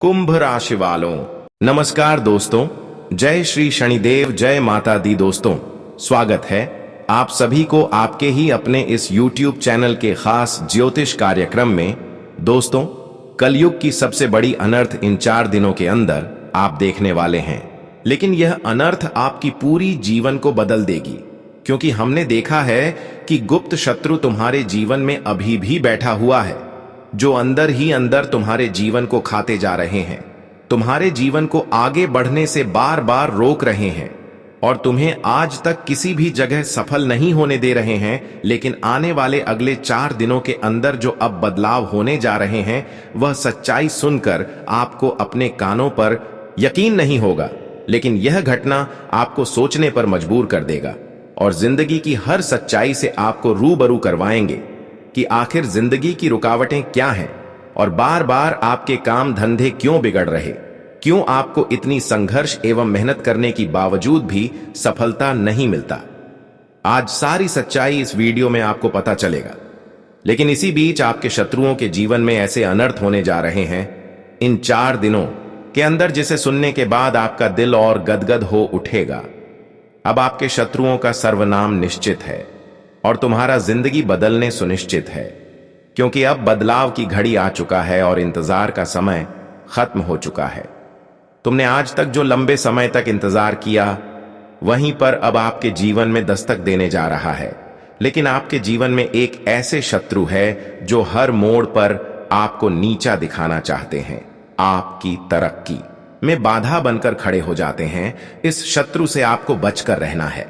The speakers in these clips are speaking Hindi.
कुंभ राशि वालों, नमस्कार दोस्तों। जय श्री शनिदेव, जय माता दी। दोस्तों, स्वागत है आप सभी को आपके ही अपने इस YouTube चैनल के खास ज्योतिष कार्यक्रम में। दोस्तों, कलयुग की सबसे बड़ी अनर्थ इन 4 दिनों के अंदर आप देखने वाले हैं, लेकिन यह अनर्थ आपकी पूरी जीवन को बदल देगी, क्योंकि हमने देखा है कि गुप्त शत्रु तुम्हारे जीवन में अभी भी बैठा हुआ है, जो अंदर ही अंदर तुम्हारे जीवन को खाते जा रहे हैं, तुम्हारे जीवन को आगे बढ़ने से बार बार रोक रहे हैं और तुम्हें आज तक किसी भी जगह सफल नहीं होने दे रहे हैं। लेकिन आने वाले अगले 4 दिनों के अंदर जो अब बदलाव होने जा रहे हैं, वह सच्चाई सुनकर आपको अपने कानों पर यकीन नहीं होगा, लेकिन यह घटना आपको सोचने पर मजबूर कर देगा और जिंदगी की हर सच्चाई से आपको रूबरू करवाएंगे कि आखिर जिंदगी की रुकावटें क्या हैं और बार बार आपके काम धंधे क्यों बिगड़ रहे, क्यों आपको इतनी संघर्ष एवं मेहनत करने की बावजूद भी सफलता नहीं मिलता। आज सारी सच्चाई इस वीडियो में आपको पता चलेगा। लेकिन इसी बीच आपके शत्रुओं के जीवन में ऐसे अनर्थ होने जा रहे हैं इन 4 दिनों के अंदर, जिसे सुनने के बाद आपका दिल और गदगद हो उठेगा। अब आपके शत्रुओं का सर्वनाम निश्चित है और तुम्हारा जिंदगी बदलने सुनिश्चित है, क्योंकि अब बदलाव की घड़ी आ चुका है और इंतजार का समय खत्म हो चुका है। तुमने आज तक जो लंबे समय तक इंतजार किया, वहीं पर अब आपके जीवन में दस्तक देने जा रहा है। लेकिन आपके जीवन में एक ऐसे शत्रु है जो हर मोड़ पर आपको नीचा दिखाना चाहते हैं, आपकी तरक्की में बाधा बनकर खड़े हो जाते हैं। इस शत्रु से आपको बचकर रहना है।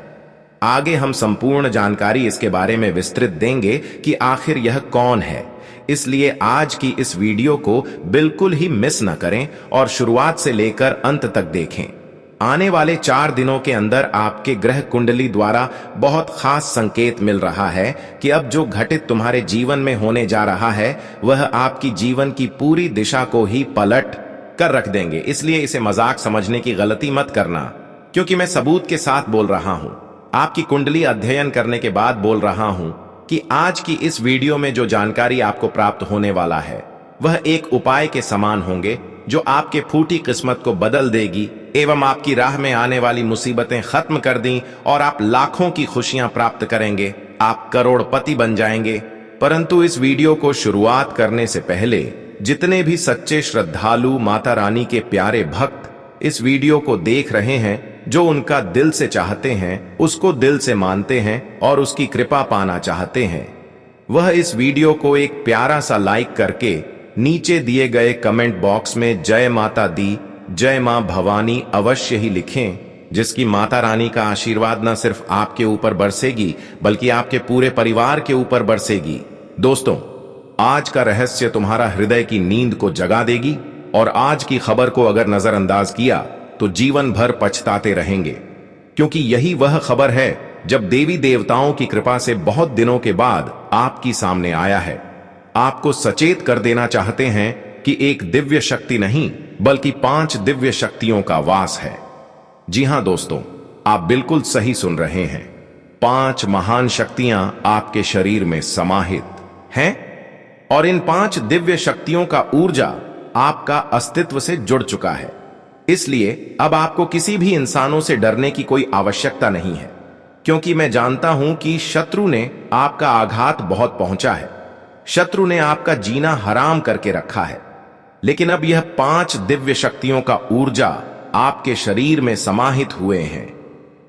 आगे हम संपूर्ण जानकारी इसके बारे में विस्तृत देंगे कि आखिर यह कौन है, इसलिए आज की इस वीडियो को बिल्कुल ही मिस न करें और शुरुआत से लेकर अंत तक देखें। आने वाले 4 दिनों के अंदर आपके ग्रह कुंडली द्वारा बहुत खास संकेत मिल रहा है कि अब जो घटित तुम्हारे जीवन में होने जा रहा है, वह आपकी जीवन की पूरी दिशा को ही पलट कर रख देंगे। इसलिए इसे मजाक समझने की गलती मत करना, क्योंकि मैं सबूत के साथ बोल रहा हूं, आपकी कुंडली अध्ययन करने के बाद बोल रहा हूं कि आज की इस वीडियो में जो जानकारी आपको प्राप्त होने वाला है, वह एक उपाय के समान होंगे जो आपके फूटी किस्मत को बदल देगी एवं आपकी राह में आने वाली मुसीबतें खत्म कर दी और आप लाखों की खुशियां प्राप्त करेंगे, आप करोड़पति बन जाएंगे। परंतु इस वीडियो को शुरुआत करने से पहले जितने भी सच्चे श्रद्धालु माता रानी के प्यारे भक्त इस वीडियो को देख रहे हैं, जो उनका दिल से चाहते हैं, उसको दिल से मानते हैं और उसकी कृपा पाना चाहते हैं, वह इस वीडियो को एक प्यारा सा लाइक करके नीचे दिए गए कमेंट बॉक्स में जय माता दी, जय मां भवानी अवश्य ही लिखें, जिसकी माता रानी का आशीर्वाद न सिर्फ आपके ऊपर बरसेगी बल्कि आपके पूरे परिवार के ऊपर बरसेगी। दोस्तों, आज का रहस्य तुम्हारा हृदय की नींद को जगा देगी और आज की खबर को अगर नजरअंदाज किया तो जीवन भर पछताते रहेंगे, क्योंकि यही वह खबर है जब देवी देवताओं की कृपा से बहुत दिनों के बाद आपकी सामने आया है। आपको सचेत कर देना चाहते हैं कि एक दिव्य शक्ति नहीं बल्कि 5 दिव्य शक्तियों का वास है। जी हां दोस्तों, आप बिल्कुल सही सुन रहे हैं। 5 महान शक्तियां आपके शरीर में समाहित हैं और इन 5 दिव्य शक्तियों का ऊर्जा आपका अस्तित्व से जुड़ चुका है। इसलिए अब आपको किसी भी इंसानों से डरने की कोई आवश्यकता नहीं है, क्योंकि मैं जानता हूं कि शत्रु ने आपका आघात बहुत पहुंचा है, शत्रु ने आपका जीना हराम करके रखा है। लेकिन अब यह 5 दिव्य शक्तियों का ऊर्जा आपके शरीर में समाहित हुए हैं,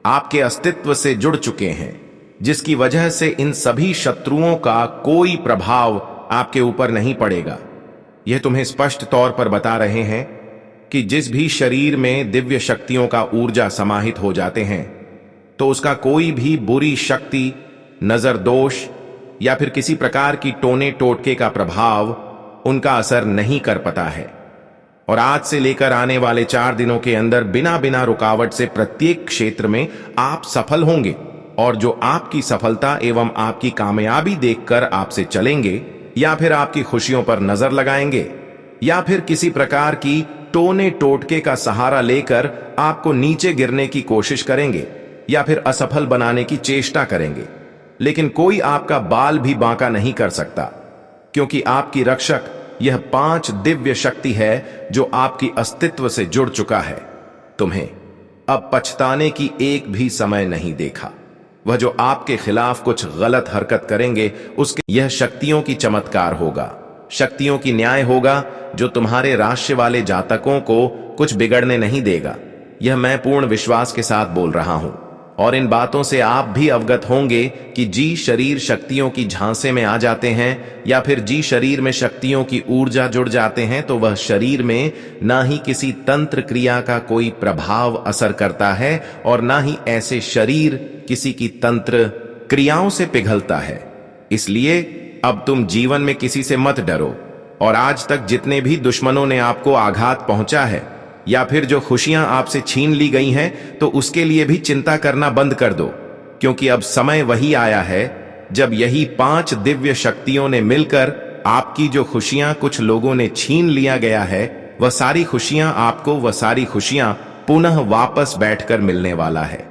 आपके अस्तित्व से जुड़ चुके हैं, जिसकी वजह से इन सभी शत्रुओं का कोई प्रभाव आपके ऊपर नहीं पड़ेगा। यह तुम्हें स्पष्ट तौर पर बता रहे हैं कि जिस भी शरीर में दिव्य शक्तियों का ऊर्जा समाहित हो जाते हैं, तो उसका कोई भी बुरी शक्ति, नजर दोष या फिर किसी प्रकार की टोने टोटके का प्रभाव उनका असर नहीं कर पाता है। और आज से लेकर आने वाले 4 दिनों के अंदर बिना बिना रुकावट से प्रत्येक क्षेत्र में आप सफल होंगे, और जो आपकी सफलता एवं आपकी कामयाबी देखकर आपसे चलेंगे या फिर आपकी खुशियों पर नजर लगाएंगे या फिर किसी प्रकार की टोने टोटके का सहारा लेकर आपको नीचे गिरने की कोशिश करेंगे या फिर असफल बनाने की चेष्टा करेंगे, लेकिन कोई आपका बाल भी बांका नहीं कर सकता, क्योंकि आपकी रक्षक यह 5 दिव्य शक्ति है जो आपकी अस्तित्व से जुड़ चुका है। तुम्हें अब पछताने की एक भी समय नहीं देखा। वह जो आपके खिलाफ कुछ गलत हरकत करेंगे उसके यह शक्तियों की चमत्कार होगा, शक्तियों की न्याय होगा जो तुम्हारे राशि वाले जातकों को कुछ बिगड़ने नहीं देगा। यह मैं पूर्ण विश्वास के साथ बोल रहा हूं और इन बातों से आप भी अवगत होंगे कि जी शरीर शक्तियों की झांसे में आ जाते हैं या फिर जी शरीर में शक्तियों की ऊर्जा जुड़ जाते हैं तो वह शरीर में ना ही किसी तंत्र क्रिया का कोई प्रभाव असर करता है और ना ही ऐसे शरीर किसी की तंत्र क्रियाओं से पिघलता है। इसलिए अब तुम जीवन में किसी से मत डरो और आज तक जितने भी दुश्मनों ने आपको आघात पहुंचा है या फिर जो खुशियां आपसे छीन ली गई हैं तो उसके लिए भी चिंता करना बंद कर दो, क्योंकि अब समय वही आया है जब यही 5 दिव्य शक्तियों ने मिलकर आपकी जो खुशियां कुछ लोगों ने छीन लिया गया है वह सारी खुशियां आपको वह सारी खुशियां पुनः वापस बैठकर मिलने वाला है।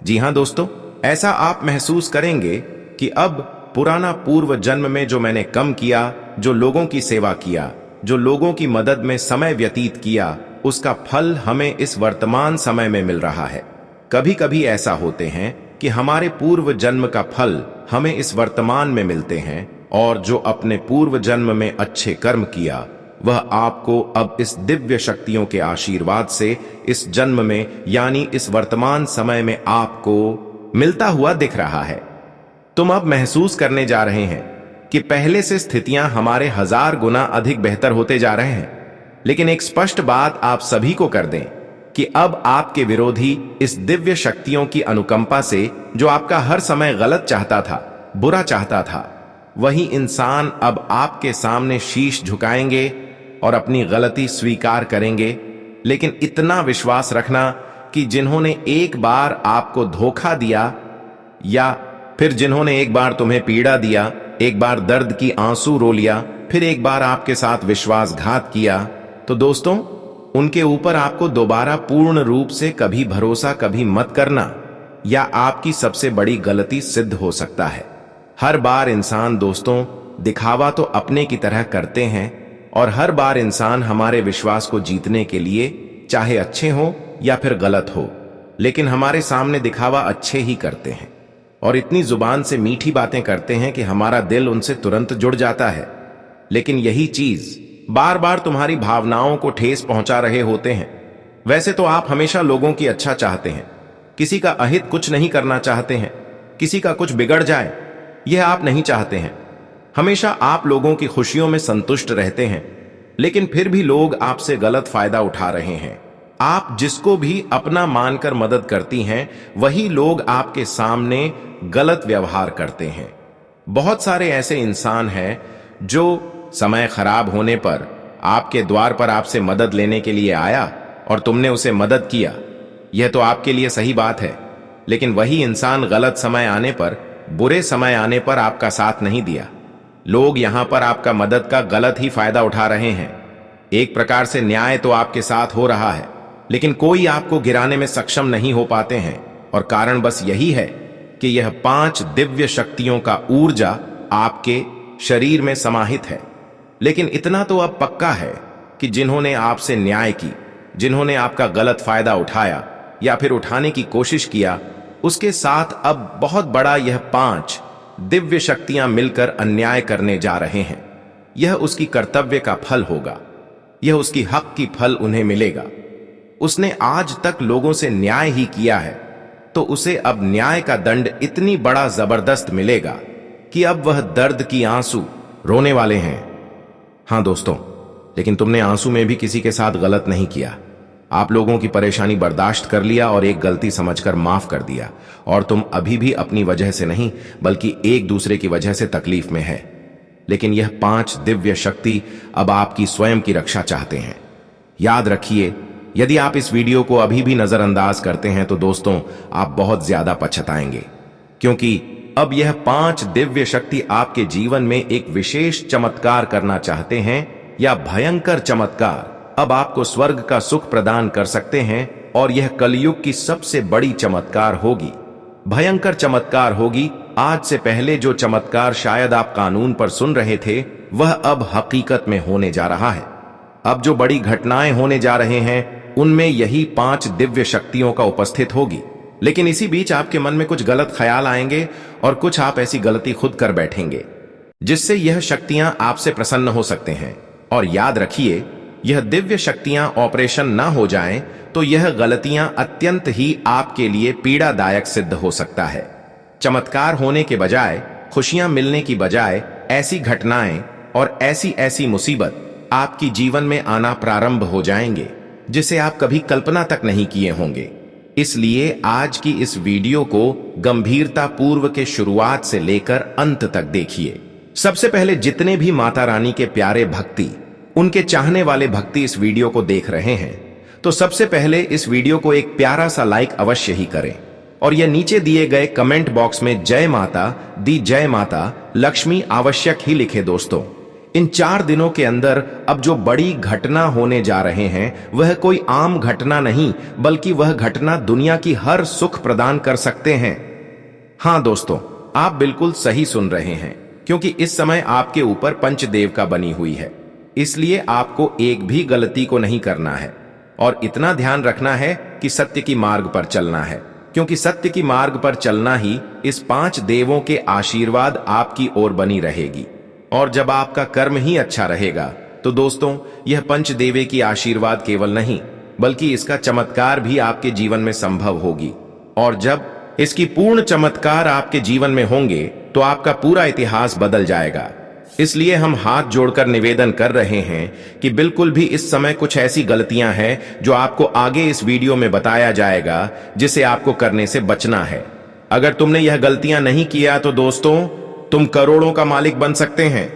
जी हां दोस्तों, ऐसा आप महसूस करेंगे कि अब पुराना पूर्व जन्म में जो मैंने कम किया, जो लोगों की सेवा किया, जो लोगों की मदद में समय व्यतीत किया, उसका फल हमें इस वर्तमान समय में मिल रहा है। कभी कभी ऐसा होते हैं कि हमारे पूर्व जन्म का फल हमें इस वर्तमान में मिलते हैं और जो अपने पूर्व जन्म में अच्छे कर्म किया वह आपको अब इस दिव्य शक्तियों के आशीर्वाद से इस जन्म में यानी इस वर्तमान समय में आपको मिलता हुआ दिख रहा है। तुम अब महसूस करने जा रहे हैं कि पहले से स्थितियां हमारे 1000 गुना अधिक बेहतर होते जा रहे हैं। लेकिन एक स्पष्ट बात आप सभी को कर दें कि अब आपके विरोधी इस दिव्य शक्तियों की अनुकंपा से जो आपका हर समय गलत चाहता था, बुरा चाहता था, वही इंसान अब आपके सामने शीश झुकाएंगे और अपनी गलती स्वीकार करेंगे। लेकिन इतना विश्वास रखना कि जिन्होंने एक बार आपको धोखा दिया या फिर जिन्होंने एक बार तुम्हें पीड़ा दिया, एक बार दर्द की आंसू रो लिया, फिर एक बार आपके साथ विश्वासघात किया, तो दोस्तों उनके ऊपर आपको दोबारा पूर्ण रूप से कभी भरोसा कभी मत करना या आपकी सबसे बड़ी गलती सिद्ध हो सकता है। हर बार इंसान दोस्तों दिखावा तो अपने की तरह करते हैं और हर बार इंसान हमारे विश्वास को जीतने के लिए चाहे अच्छे हो या फिर गलत हो, लेकिन हमारे सामने दिखावा अच्छे ही करते हैं और इतनी जुबान से मीठी बातें करते हैं कि हमारा दिल उनसे तुरंत जुड़ जाता है। लेकिन यही चीज बार बार तुम्हारी भावनाओं को ठेस पहुंचा रहे होते हैं। वैसे तो आप हमेशा लोगों की अच्छा चाहते हैं, किसी का अहित कुछ नहीं करना चाहते हैं, किसी का कुछ बिगड़ जाए यह आप नहीं चाहते हैं। हमेशा आप लोगों की खुशियों में संतुष्ट रहते हैं, लेकिन फिर भी लोग आपसे गलत फायदा उठा रहे हैं। आप जिसको भी अपना मानकर मदद करती हैं वही लोग आपके सामने गलत व्यवहार करते हैं। बहुत सारे ऐसे इंसान हैं जो समय खराब होने पर आपके द्वार पर आपसे मदद लेने के लिए आया और तुमने उसे मदद किया, यह तो आपके लिए सही बात है, लेकिन वही इंसान गलत समय आने पर, बुरे समय आने पर आपका साथ नहीं दिया। लोग यहां पर आपका मदद का गलत ही फायदा उठा रहे हैं। एक प्रकार से न्याय तो आपके साथ हो रहा है, लेकिन कोई आपको गिराने में सक्षम नहीं हो पाते हैं और कारण बस यही है कि यह 5 दिव्य शक्तियों का ऊर्जा आपके शरीर में समाहित है। लेकिन इतना तो अब पक्का है कि जिन्होंने आपसे न्याय की, जिन्होंने आपका गलत फायदा उठाया या फिर उठाने की कोशिश किया, उसके साथ अब बहुत बड़ा यह 5 दिव्य शक्तियां मिलकर अन्याय करने जा रहे हैं। यह उसकी कर्तव्य का फल होगा, यह उसकी हक की फल उन्हें मिलेगा। उसने आज तक लोगों से न्याय ही किया है, तो उसे अब न्याय का दंड इतनी बड़ा जबरदस्त मिलेगा कि अब वह दर्द की आंसू रोने वाले हैं। हां दोस्तों, लेकिन तुमने आंसू में भी किसी के साथ गलत नहीं किया। आप लोगों की परेशानी बर्दाश्त कर लिया और एक गलती समझकर माफ कर दिया, और तुम अभी भी अपनी वजह से नहीं बल्कि एक दूसरे की वजह से तकलीफ में है। लेकिन यह 5 दिव्य शक्ति अब आपकी स्वयं की रक्षा चाहते हैं। याद रखिए, यदि आप इस वीडियो को अभी भी नजरअंदाज करते हैं तो दोस्तों आप बहुत ज्यादा पछताएंगे, क्योंकि अब यह 5 दिव्य शक्ति आपके जीवन में एक विशेष चमत्कार करना चाहते हैं या भयंकर चमत्कार अब आपको स्वर्ग का सुख प्रदान कर सकते हैं। और यह कलयुग की सबसे बड़ी चमत्कार होगी, भयंकर चमत्कार होगी। आज से पहले जो चमत्कार शायद आप कानून पर सुन रहे थे वह अब हकीकत में होने जा रहा है। अब जो बड़ी घटनाएं होने जा रहे हैं उनमें यही 5 दिव्य शक्तियों का उपस्थित होगी। लेकिन इसी बीच आपके मन में कुछ गलत ख्याल आएंगे और कुछ आप ऐसी गलती खुद कर बैठेंगे जिससे यह शक्तियां आपसे प्रसन्न हो सकते हैं। और याद रखिए, यह दिव्य शक्तियां ऑपरेशन ना हो जाएं तो यह गलतियां अत्यंत ही आपके लिए पीड़ादायक सिद्ध हो सकता है। चमत्कार होने के बजाय, खुशियां मिलने की बजाय ऐसी घटनाएं और ऐसी ऐसी मुसीबत आपकी जीवन में आना प्रारंभ हो जाएंगे जिसे आप कभी कल्पना तक नहीं किए होंगे। इसलिए आज की इस वीडियो को गंभीरता पूर्व के शुरुआत से लेकर अंत तक देखिए। सबसे पहले जितने भी माता रानी के प्यारे भक्ति, उनके चाहने वाले भक्ति इस वीडियो को देख रहे हैं तो सबसे पहले इस वीडियो को एक प्यारा सा लाइक अवश्य ही करें और यह नीचे दिए गए कमेंट बॉक्स में जय माता दी, जय माता लक्ष्मी आवश्यक ही लिखे। दोस्तों, इन 4 दिनों के अंदर अब जो बड़ी घटना होने जा रहे हैं वह कोई आम घटना नहीं, बल्कि वह घटना दुनिया की हर सुख प्रदान कर सकते हैं। हां दोस्तों, आप बिल्कुल सही सुन रहे हैं, क्योंकि इस समय आपके ऊपर पंचदेव का बनी हुई है। इसलिए आपको एक भी गलती को नहीं करना है और इतना ध्यान रखना है कि सत्य की मार्ग पर चलना है, क्योंकि सत्य की मार्ग पर चलना ही इस 5 देवों के आशीर्वाद आपकी ओर बनी रहेगी। और जब आपका कर्म ही अच्छा रहेगा तो दोस्तों, यह पंचदेवे की आशीर्वाद केवल नहीं बल्कि इसका चमत्कार भी आपके जीवन में संभव होगी। और जब इसकी पूर्ण चमत्कार आपके जीवन में होंगे तो आपका पूरा इतिहास बदल जाएगा। इसलिए हम हाथ जोड़कर निवेदन कर रहे हैं कि बिल्कुल भी इस समय कुछ ऐसी गलतियां हैं जो आपको आगे इस वीडियो में बताया जाएगा जिसे आपको करने से बचना है। अगर तुमने यह गलतियां नहीं किया तो दोस्तों, तुम करोड़ों का मालिक बन सकते हैं,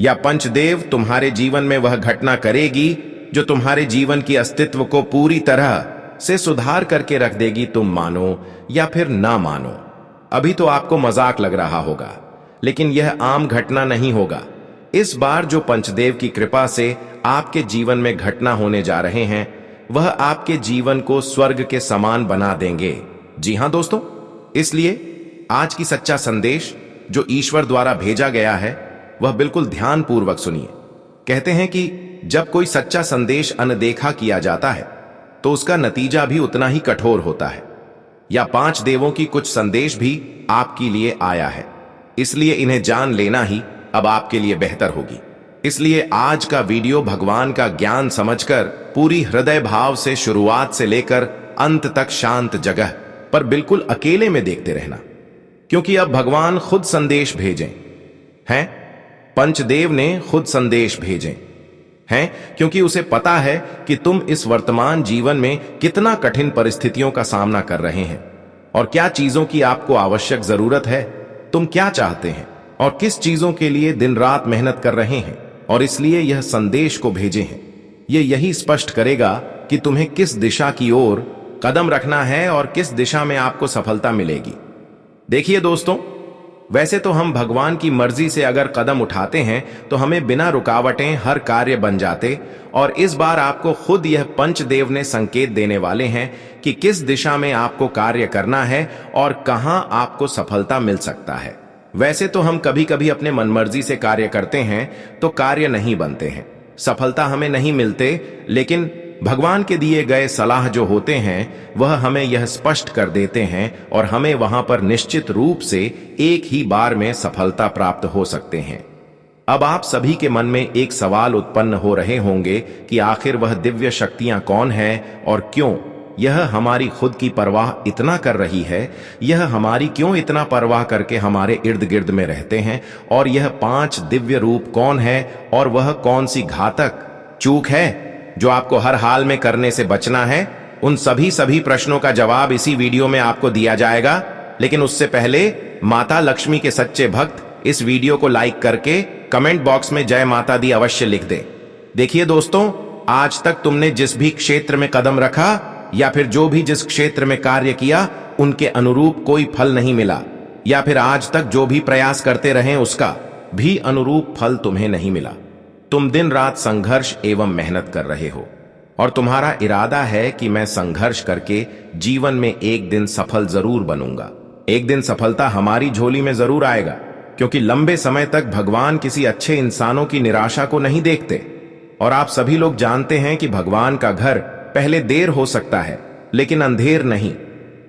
या पंचदेव तुम्हारे जीवन में वह घटना करेगी जो तुम्हारे जीवन की अस्तित्व को पूरी तरह से सुधार करके रख देगी। तुम मानो या फिर ना मानो, अभी तो आपको मजाक लग रहा होगा, लेकिन यह आम घटना नहीं होगा। इस बार जो पंचदेव की कृपा से आपके जीवन में घटना होने जा रहे हैं वह आपके जीवन को स्वर्ग के समान बना देंगे। जी हां दोस्तों, इसलिए आज की सच्चा संदेश जो ईश्वर द्वारा भेजा गया है वह बिल्कुल ध्यान पूर्वक सुनिए। कहते हैं कि जब कोई सच्चा संदेश अनदेखा किया जाता है तो उसका नतीजा भी उतना ही कठोर होता है। या 5 देवों की कुछ संदेश भी आपके लिए आया है, इसलिए इन्हें जान लेना ही अब आपके लिए बेहतर होगी। इसलिए आज का वीडियो भगवान का ज्ञान समझकर पूरी हृदय भाव से शुरुआत से लेकर अंत तक शांत जगह पर बिल्कुल अकेले में देखते रहना, क्योंकि अब भगवान खुद संदेश भेजें हैं। पंचदेव ने खुद संदेश भेजे हैं, क्योंकि उसे पता है कि तुम इस वर्तमान जीवन में कितना कठिन परिस्थितियों का सामना कर रहे हैं और क्या चीजों की आपको आवश्यक जरूरत है, तुम क्या चाहते हैं और किस चीजों के लिए दिन रात मेहनत कर रहे हैं। और इसलिए यह संदेश को भेजे हैं। यही स्पष्ट करेगा कि तुम्हें किस दिशा की ओर कदम रखना है और किस दिशा में आपको सफलता मिलेगी। देखिए दोस्तों, वैसे तो हम भगवान की मर्जी से अगर कदम उठाते हैं तो हमें बिना रुकावटें हर कार्य बन जाते, और इस बार आपको खुद यह पंचदेव ने संकेत देने वाले हैं कि किस दिशा में आपको कार्य करना है और कहां आपको सफलता मिल सकता है। वैसे तो हम कभी कभी अपने मनमर्जी से कार्य करते हैं तो कार्य नहीं बनते हैं, सफलता हमें नहीं मिलते, लेकिन भगवान के दिए गए सलाह जो होते हैं वह हमें यह स्पष्ट कर देते हैं और हमें वहां पर निश्चित रूप से एक ही बार में सफलता प्राप्त हो सकते हैं। अब आप सभी के मन में एक सवाल उत्पन्न हो रहे होंगे कि आखिर वह दिव्य शक्तियां कौन हैं और क्यों यह हमारी खुद की परवाह इतना कर रही है, यह हमारी क्यों इतना परवाह करके हमारे इर्द गिर्द में रहते हैं, और यह 5 दिव्य रूप कौन है और वह कौन सी घातक चूक है जो आपको हर हाल में करने से बचना है। उन सभी प्रश्नों का जवाब इसी वीडियो में आपको दिया जाएगा। लेकिन उससे पहले माता लक्ष्मी के सच्चे भक्त इस वीडियो को लाइक करके कमेंट बॉक्स में जय माता दी अवश्य लिख दे। देखिए दोस्तों, आज तक तुमने जिस भी क्षेत्र में कदम रखा या फिर जो भी जिस क्षेत्र में कार्य किया उनके अनुरूप कोई फल नहीं मिला, या फिर आज तक जो भी प्रयास करते रहे उसका भी अनुरूप फल तुम्हें नहीं मिला। तुम दिन रात संघर्ष एवं मेहनत कर रहे हो और तुम्हारा इरादा है कि मैं संघर्ष करके जीवन में एक दिन सफल जरूर बनूंगा, एक दिन सफलता हमारी झोली में जरूर आएगा। क्योंकि लंबे समय तक भगवान किसी अच्छे इंसानों की निराशा को नहीं देखते। और आप सभी लोग जानते हैं कि भगवान का घर पहले देर हो सकता है लेकिन अंधेर नहीं।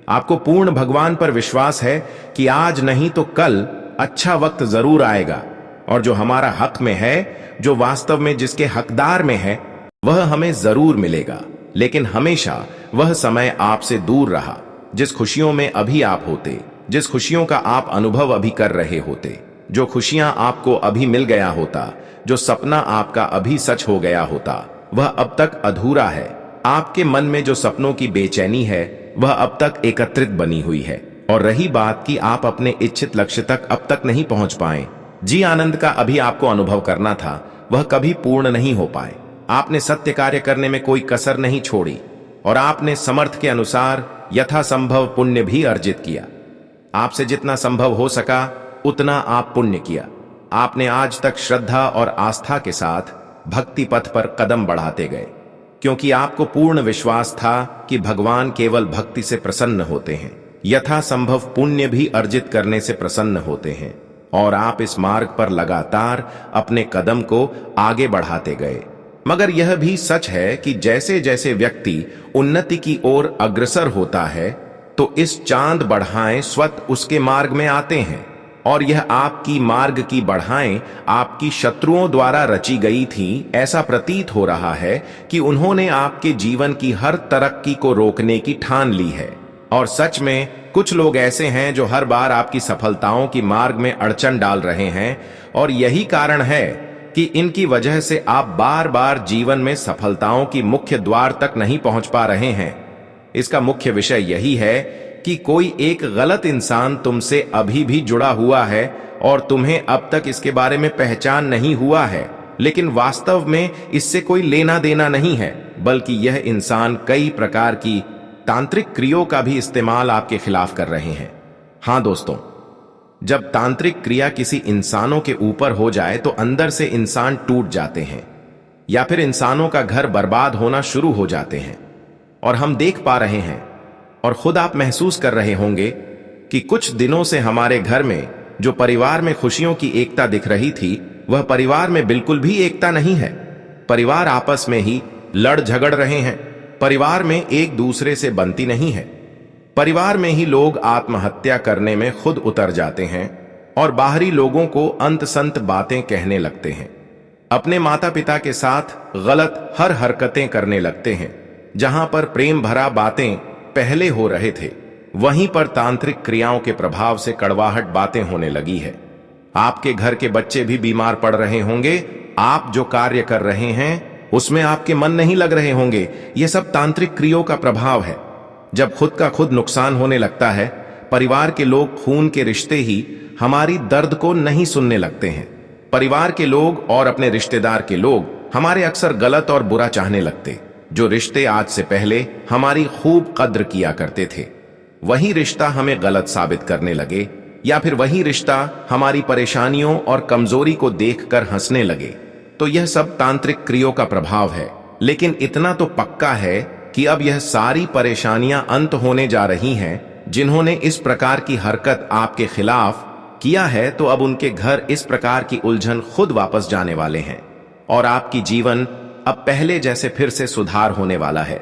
आपको पूर्ण भगवान पर विश्वास है कि आज नहीं तो कल अच्छा वक्त जरूर आएगा, और जो हमारा हक में है, जो वास्तव में जिसके हकदार में है, वह हमें जरूर मिलेगा। लेकिन हमेशा वह समय आपसे दूर रहा जिस खुशियों में अभी आप होते, जिस खुशियों का आप अनुभव अभी कर रहे होते, जो खुशियां आपको अभी मिल गया होता, जो सपना आपका अभी सच हो गया होता, वह अब तक अधूरा है। आपके मन में जो सपनों की बेचैनी है वह अब तक एकत्रित बनी हुई है। और रही बात कि आप अपने इच्छित लक्ष्य तक अब तक नहीं पहुंच पाए, जी आनंद का अभी आपको अनुभव करना था, वह कभी पूर्ण नहीं हो पाए। आपने सत्य कार्य करने में कोई कसर नहीं छोड़ी और आपने समर्थ के अनुसार यथासंभव पुण्य भी अर्जित किया। आपसे जितना संभव हो सका उतना आप पुण्य किया। आपने आज तक श्रद्धा और आस्था के साथ भक्ति पथ पर कदम बढ़ाते गए, क्योंकि आपको पूर्ण विश्वास था कि भगवान केवल भक्ति से प्रसन्न होते हैं, यथासंभव पुण्य भी अर्जित करने से प्रसन्न होते हैं। और आप इस मार्ग पर लगातार अपने कदम को आगे बढ़ाते गए। मगर यह भी सच है कि जैसे जैसे व्यक्ति उन्नति की ओर अग्रसर होता है तो इस चांद बढ़ाएं स्वतः उसके मार्ग में आते हैं। और यह आपकी मार्ग की बढ़ाएं आपकी शत्रुओं द्वारा रची गई थी। ऐसा प्रतीत हो रहा है कि उन्होंने आपके जीवन की हर तरक्की को रोकने की ठान ली है। और सच में कुछ लोग ऐसे हैं जो हर बार आपकी सफलताओं की मार्ग में अड़चन डाल रहे हैं, और यही कारण है कि इनकी वजह से आप बार बार जीवन में सफलताओं की मुख्य द्वार तक नहीं पहुंच पा रहे हैं। इसका मुख्य विषय यही है कि कोई एक गलत इंसान तुमसे अभी भी जुड़ा हुआ है और तुम्हें अब तक इसके बारे में पहचान नहीं हुआ है। लेकिन वास्तव में इससे कोई लेना देना नहीं है, बल्कि यह इंसान कई प्रकार की तांत्रिक क्रियाओं का भी इस्तेमाल आपके खिलाफ कर रहे हैं। हां दोस्तों, जब तांत्रिक क्रिया किसी इंसानों के ऊपर हो जाए तो अंदर से इंसान टूट जाते हैं या फिर इंसानों का घर बर्बाद होना शुरू हो जाते हैं। और हम देख पा रहे हैं और खुद आप महसूस कर रहे होंगे कि कुछ दिनों से हमारे घर में जो परिवार में खुशियों की एकता दिख रही थी, वह परिवार में बिल्कुल भी एकता नहीं है। परिवार आपस में ही लड़ झगड़ रहे हैं, परिवार में एक दूसरे से बनती नहीं है। परिवार में ही लोग आत्महत्या करने में खुद उतर जाते हैं और बाहरी लोगों को अंत संत बातें कहने लगते हैं। अपने माता पिता के साथ गलत हर हरकतें करने लगते हैं। जहां पर प्रेम भरा बातें पहले हो रहे थे, वहीं पर तांत्रिक क्रियाओं के प्रभाव से कड़वाहट बातें होने लगी है। आपके घर के बच्चे भी बीमार पड़ रहे होंगे। आप जो कार्य कर रहे हैं उसमें आपके मन नहीं लग रहे होंगे। यह सब तांत्रिक क्रियाओं का प्रभाव है। जब खुद का खुद नुकसान होने लगता है, परिवार के लोग, खून के रिश्ते ही हमारी दर्द को नहीं सुनने लगते हैं। परिवार के लोग और अपने रिश्तेदार के लोग हमारे अक्सर गलत और बुरा चाहने लगते। जो रिश्ते आज से पहले हमारी खूब कद्र किया करते थे, वही रिश्ता हमें गलत साबित करने लगे, या फिर वही रिश्ता हमारी परेशानियों और कमजोरी को देखकर हंसने लगे। तो यह सब तांत्रिक क्रियाओं का प्रभाव है। लेकिन इतना तो पक्का है कि अब यह सारी परेशानियां अंत होने जा रही हैं। जिन्होंने इस प्रकार की हरकत आपके खिलाफ किया है, तो अब उनके घर इस प्रकार की उलझन खुद वापस जाने वाले हैं और आपकी जीवन अब पहले जैसे फिर से सुधार होने वाला है।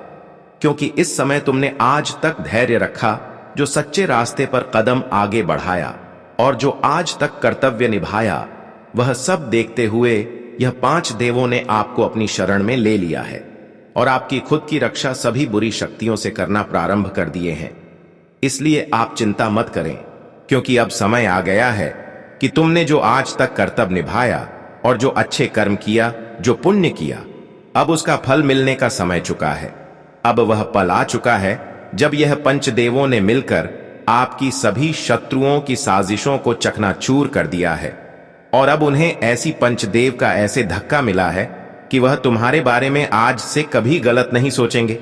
क्योंकि इस समय तुमने आज तक धैर्य रखा, जो सच्चे रास्ते पर कदम आगे बढ़ाया और जो आज तक कर्तव्य निभाया, वह सब देखते हुए यह 5 देवों ने आपको अपनी शरण में ले लिया है और आपकी खुद की रक्षा सभी बुरी शक्तियों से करना प्रारंभ कर दिए हैं। इसलिए आप चिंता मत करें, क्योंकि अब समय आ गया है कि तुमने जो आज तक कर्तव्य निभाया और जो अच्छे कर्म किया, जो पुण्य किया, अब उसका फल मिलने का समय चुका है। अब वह पल आ चुका है जब यह पंचदेवों ने मिलकर आपकी सभी शत्रुओं की साजिशों को चकनाचूर कर दिया है। और अब उन्हें ऐसी पंचदेव का ऐसे धक्का मिला है कि वह तुम्हारे बारे में आज से कभी गलत नहीं सोचेंगे।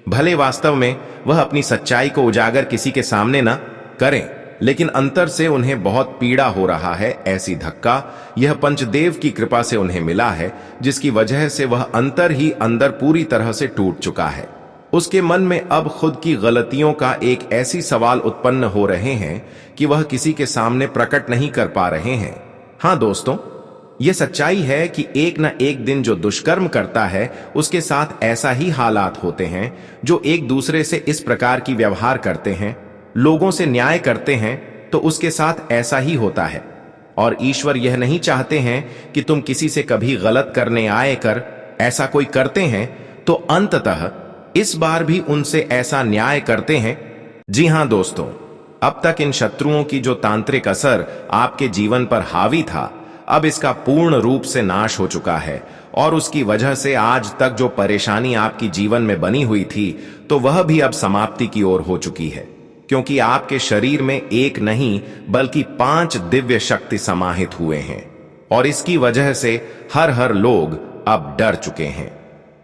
भले वास्तव में वह अपनी सच्चाई को उजागर किसी के सामने ना करें, लेकिन अंतर से उन्हें बहुत पीड़ा हो रहा है। ऐसी धक्का यह पंचदेव की कृपा से उन्हें मिला है, जिसकी वजह से वह अंतर ही अंदर पूरी तरह से टूट चुका है। उसके मन में अब खुद की गलतियों का एक ऐसी सवाल उत्पन्न हो रहे हैं कि वह किसी के सामने प्रकट नहीं कर पा रहे हैं। हाँ दोस्तों, यह सच्चाई है कि एक न एक दिन जो दुष्कर्म करता है उसके साथ ऐसा ही हालात होते हैं। जो एक दूसरे से इस प्रकार की व्यवहार करते हैं, लोगों से न्याय करते हैं, तो उसके साथ ऐसा ही होता है। और ईश्वर यह नहीं चाहते हैं कि तुम किसी से कभी गलत करने आए कर ऐसा कोई करते हैं तो अंततः इस बार भी उनसे ऐसा न्याय करते हैं। जी हां दोस्तों, अब तक इन शत्रुओं की जो तांत्रिक असर आपके जीवन पर हावी था, अब इसका पूर्ण रूप से नाश हो चुका है। और उसकी वजह से आज तक जो परेशानी आपकी जीवन में बनी हुई थी, तो वह भी अब समाप्ति की ओर हो चुकी है। क्योंकि आपके शरीर में एक नहीं बल्कि 5 दिव्य शक्ति समाहित हुए हैं। और इसकी वजह से हर लोग अब डर चुके हैं।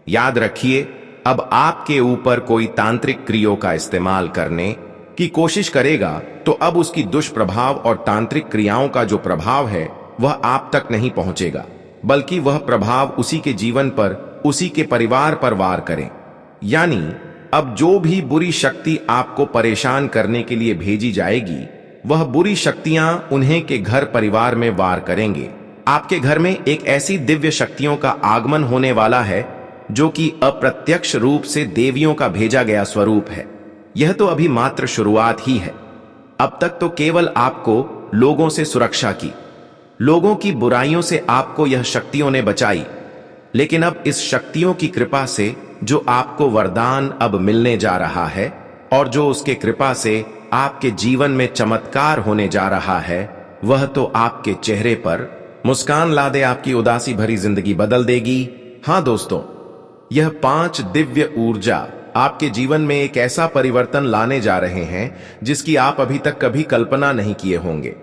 याद रखिए, अब आपके ऊपर कोई तांत्रिक क्रियों का इस्तेमाल करने की कोशिश करेगा तो अब उसकी दुष्प्रभाव और तांत्रिक क्रियाओं का जो प्रभाव है वह आप तक नहीं पहुंचेगा, बल्कि वह प्रभाव उसी के जीवन पर, उसी के परिवार पर वार करें। यानी अब जो भी बुरी शक्ति आपको परेशान करने के लिए भेजी जाएगी, वह बुरी शक्तियां उन्हें के घर परिवार में वार करेंगे। आपके घर में एक ऐसी दिव्य शक्तियों का आगमन होने वाला है जो कि अप्रत्यक्ष रूप से देवियों का भेजा गया स्वरूप है। यह तो अभी मात्र शुरुआत ही है। अब तक तो केवल आपको लोगों से सुरक्षा की, लोगों की बुराइयों से आपको यह शक्तियों ने बचाई। लेकिन अब इस शक्तियों की कृपा से जो आपको वरदान अब मिलने जा रहा है और जो उसके कृपा से आपके जीवन में चमत्कार होने जा रहा है, वह तो आपके चेहरे पर मुस्कान ला दे, आपकी उदासी भरी जिंदगी बदल देगी। हाँ दोस्तों, यह 5 दिव्य ऊर्जा आपके जीवन में एक ऐसा परिवर्तन लाने जा रहे हैं जिसकी आप अभी तक कभी कल्पना नहीं किए होंगे।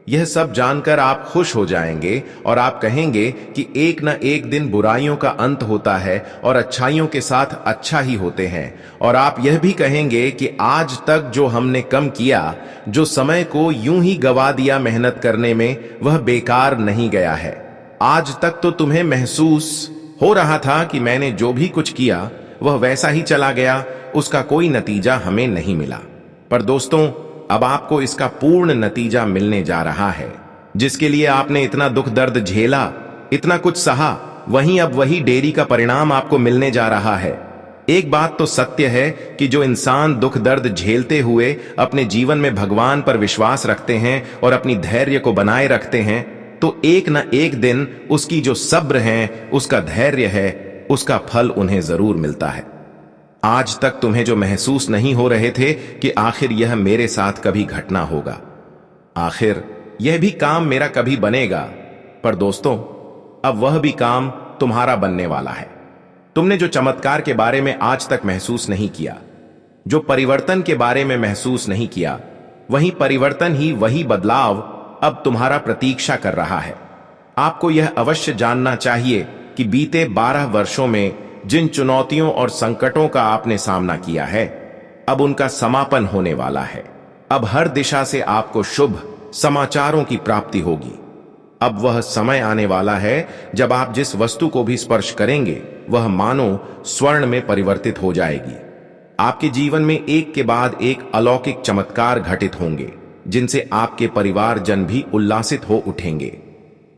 यह सब जानकर आप खुश हो जाएंगे और आप कहेंगे कि एक न एक दिन बुराइयों का अंत होता है और अच्छाइयों के साथ अच्छा ही होते हैं। और आप यह भी कहेंगे कि आज तक जो हमने कम किया, जो समय को यूं ही गवा दिया मेहनत करने में, वह बेकार नहीं गया है। आज तक तो तुम्हें महसूस हो रहा था कि मैंने जो भी कुछ किया वह वैसा ही चला गया, उसका कोई नतीजा हमें नहीं मिला। पर दोस्तों, अब आपको इसका पूर्ण नतीजा मिलने जा रहा है। जिसके लिए आपने इतना दुख दर्द झेला, इतना कुछ सहा, वहीं अब वही देरी का परिणाम आपको मिलने जा रहा है। एक बात तो सत्य है कि जो इंसान दुख दर्द झेलते हुए अपने जीवन में भगवान पर विश्वास रखते हैं और अपनी धैर्य को बनाए रखते हैं, तो एक न एक दिन उसकी जो सब्र है, उसका धैर्य है, उसका फल उन्हें जरूर मिलता है। आज तक तुम्हें जो महसूस नहीं हो रहे थे कि आखिर यह मेरे साथ कभी घटना होगा, आखिर यह भी काम मेरा कभी बनेगा, पर दोस्तों, अब वह भी काम तुम्हारा बनने वाला है। तुमने जो चमत्कार के बारे में आज तक महसूस नहीं किया, जो परिवर्तन के बारे में महसूस नहीं किया, वही परिवर्तन ही, वही बदलाव अब तुम्हारा प्रतीक्षा कर रहा है। आपको यह अवश्य जानना चाहिए कि बीते 12 वर्षों में जिन चुनौतियों और संकटों का आपने सामना किया है, अब उनका समापन होने वाला है। अब हर दिशा से आपको शुभ समाचारों की प्राप्ति होगी। अब वह समय आने वाला है जब आप जिस वस्तु को भी स्पर्श करेंगे वह मानो स्वर्ण में परिवर्तित हो जाएगी। आपके जीवन में एक के बाद एक अलौकिक चमत्कार घटित होंगे जिनसे आपके परिवारजन भी उल्लासित हो उठेंगे।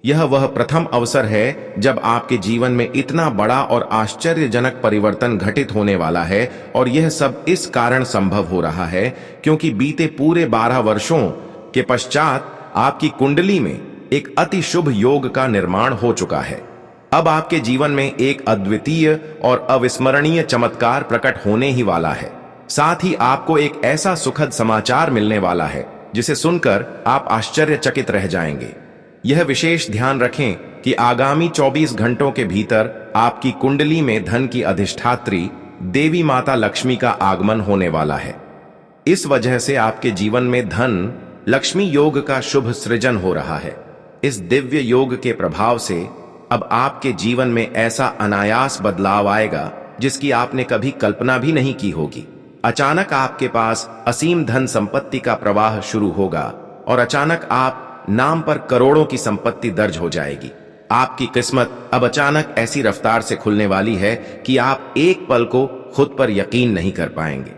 यह वह प्रथम अवसर है जब आपके जीवन में इतना बड़ा और आश्चर्यजनक परिवर्तन घटित होने वाला है, और यह सब इस कारण संभव हो रहा है क्योंकि बीते पूरे 12 वर्षों के पश्चात आपकी कुंडली में एक अति शुभ योग का निर्माण हो चुका है। अब आपके जीवन में एक अद्वितीय और अविस्मरणीय चमत्कार प्रकट होने ही वाला है। साथ ही आपको एक ऐसा सुखद समाचार मिलने वाला है जिसे सुनकर आप आश्चर्यचकित रह जाएंगे। यह विशेष ध्यान रखें कि आगामी 24 घंटों के भीतर आपकी कुंडली में धन की अधिष्ठात्री देवी माता लक्ष्मी का आगमन होने वाला है। इस वजह से आपके जीवन में धन लक्ष्मी योग का शुभ सृजन हो रहा है। इस दिव्य योग के प्रभाव से अब आपके जीवन में ऐसा अनायास बदलाव आएगा जिसकी आपने कभी कल्पना भी नहीं की होगी। अचानक आपके पास असीम धन संपत्ति का प्रवाह शुरू होगा और अचानक आप नाम पर करोड़ों की संपत्ति दर्ज हो जाएगी। आपकी किस्मत अब अचानक ऐसी रफ्तार से खुलने वाली है कि आप एक पल को खुद पर यकीन नहीं कर पाएंगे।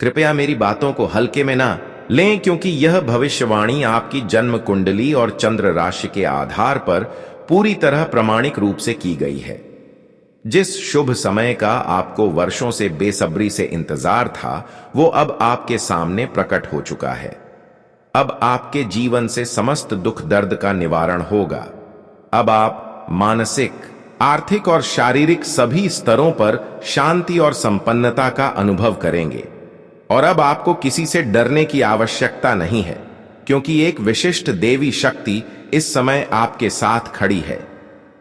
कृपया मेरी बातों को हल्के में ना लें, क्योंकि यह भविष्यवाणी आपकी जन्म कुंडली और चंद्र राशि के आधार पर पूरी तरह प्रामाणिक रूप से की गई है। जिस शुभ समय का आपको वर्षों से बेसब्री से इंतजार था, वो अब आपके सामने प्रकट हो चुका है। अब आपके जीवन से समस्त दुख दर्द का निवारण होगा। अब आप मानसिक, आर्थिक और शारीरिक सभी स्तरों पर शांति और संपन्नता का अनुभव करेंगे। और अब आपको किसी से डरने की आवश्यकता नहीं है, क्योंकि एक विशिष्ट देवी शक्ति इस समय आपके साथ खड़ी है।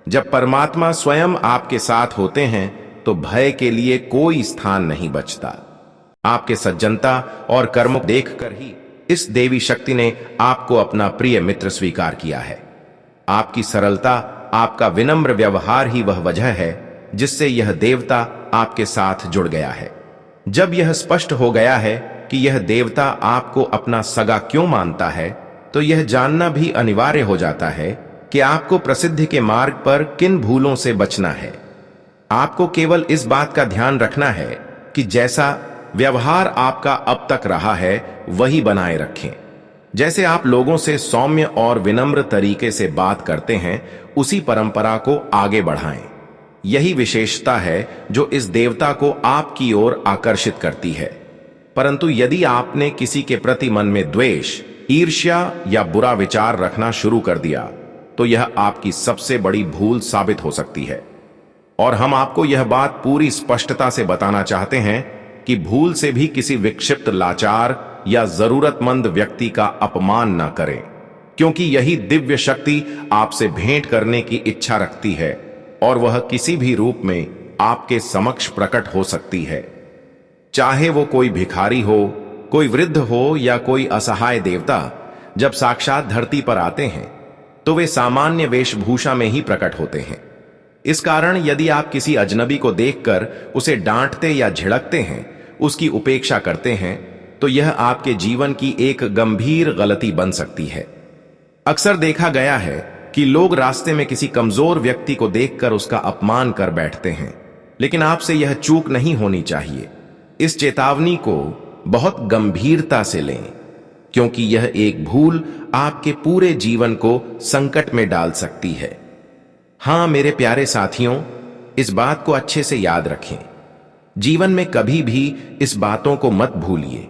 जब परमात्मा स्वयं आपके साथ होते हैं तो भय के लिए कोई स्थान नहीं बचता। आपके सज्जनता और कर्म देखकर ही इस देवी शक्ति ने आपको अपना प्रिय मित्र स्वीकार किया है। आपकी सरलता, आपका विनम्र व्यवहार ही वह वजह है जिससे यह देवता आपके साथ जुड़ गया है। जब यह स्पष्ट हो गया है कि यह देवता आपको अपना सगा क्यों मानता है, तो यह जानना भी अनिवार्य हो जाता है कि आपको प्रसिद्धि के मार्ग पर किन भूलों से बचना है। आपको केवल इस बात का ध्यान रखना है कि जैसा व्यवहार आपका अब तक रहा है वही बनाए रखें। जैसे आप लोगों से सौम्य और विनम्र तरीके से बात करते हैं, उसी परंपरा को आगे बढ़ाएं। यही विशेषता है जो इस देवता को आपकी ओर आकर्षित करती है। परंतु यदि आपने किसी के प्रति मन में द्वेष, ईर्ष्या या बुरा विचार रखना शुरू कर दिया, तो यह आपकी सबसे बड़ी भूल साबित हो सकती है। और हम आपको यह बात पूरी स्पष्टता से बताना चाहते हैं कि भूल से भी किसी विक्षिप्त, लाचार या जरूरतमंद व्यक्ति का अपमान न करें, क्योंकि यही दिव्य शक्ति आपसे भेंट करने की इच्छा रखती है और वह किसी भी रूप में आपके समक्ष प्रकट हो सकती है। चाहे वो कोई भिखारी हो, कोई वृद्ध हो या कोई असहाय देवता, जब साक्षात धरती पर आते हैं तो वे सामान्य वेशभूषा में ही प्रकट होते हैं। इस कारण यदि आप किसी अजनबी को देखकर उसे डांटते या झिड़कते हैं, उसकी उपेक्षा करते हैं, तो यह आपके जीवन की एक गंभीर गलती बन सकती है। अक्सर देखा गया है कि लोग रास्ते में किसी कमजोर व्यक्ति को देखकर उसका अपमान कर बैठते हैं, लेकिन आपसे यह चूक नहीं होनी चाहिए। इस चेतावनी को बहुत गंभीरता से लें, क्योंकि यह एक भूल आपके पूरे जीवन को संकट में डाल सकती है। हां मेरे प्यारे साथियों, इस बात को अच्छे से याद रखें। जीवन में कभी भी इस बातों को मत भूलिए